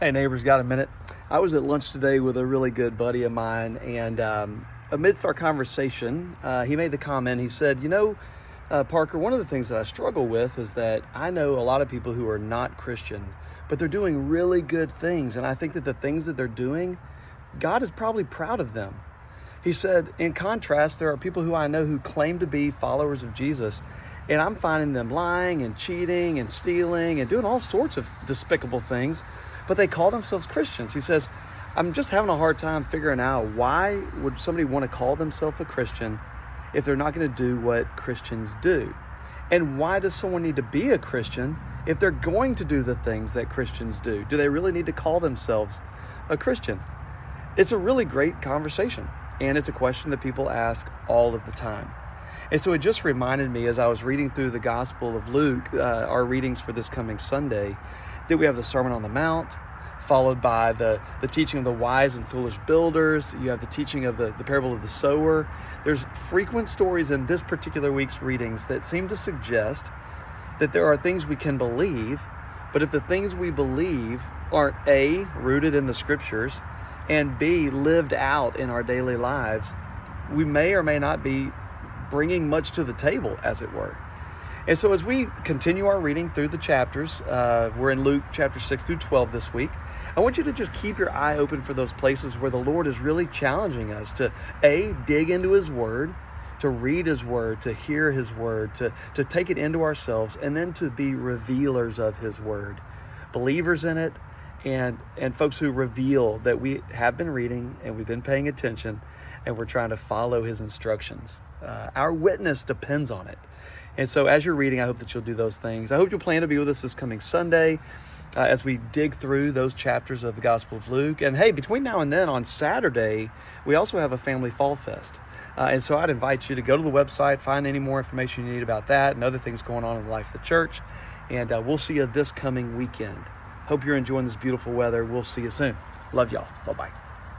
Hey neighbors, got a minute? I was at lunch today with a really good buddy of mine, and amidst our conversation, he made the comment. He said, Parker, one of the things that I struggle with is that I know a lot of people who are not Christian, but they're doing really good things. And I think that the things that they're doing, God is probably proud of them. He said, in contrast, there are people who I know who claim to be followers of Jesus, and I'm finding them lying and cheating and stealing and doing all sorts of despicable things, but they call themselves Christians. He says, I'm just having a hard time figuring out, why would somebody want to call themselves a Christian if they're not going to do what Christians do? And why does someone need to be a Christian if they're going to do the things that Christians do? Do they really need to call themselves a Christian? It's a really great conversation, and it's a question that people ask all of the time. And so it just reminded me, as I was reading through the Gospel of Luke, our readings for this coming Sunday, that we have the Sermon on the Mount, followed by the teaching of the wise and foolish builders. You have the teaching of the parable of the sower. There's frequent stories in this particular week's readings that seem to suggest that there are things we can believe, but if the things we believe aren't A, rooted in the scriptures, and B, lived out in our daily lives, we may or may not be bringing much to the table, as it were. And so as we continue our reading through the chapters, we're in Luke chapter 6 through 12 this week. I want you to just keep your eye open for those places where the Lord is really challenging us to A, dig into His Word, to read His Word, to hear His Word, to take it into ourselves, and then to be revealers of His Word, believers in it, and folks who reveal that we have been reading and we've been paying attention and we're trying to follow His instructions. Our witness depends on it. And so as you're reading, I hope that you'll do those things. I hope you'll plan to be with us this coming Sunday as we dig through those chapters of the Gospel of Luke. And hey, between now and then on Saturday, we also have a Family Fall Fest. And so I'd invite you to go to the website, find any more information you need about that and other things going on in the life of the church. And we'll see you this coming weekend. Hope you're enjoying this beautiful weather. We'll see you soon. Love y'all. Bye-bye.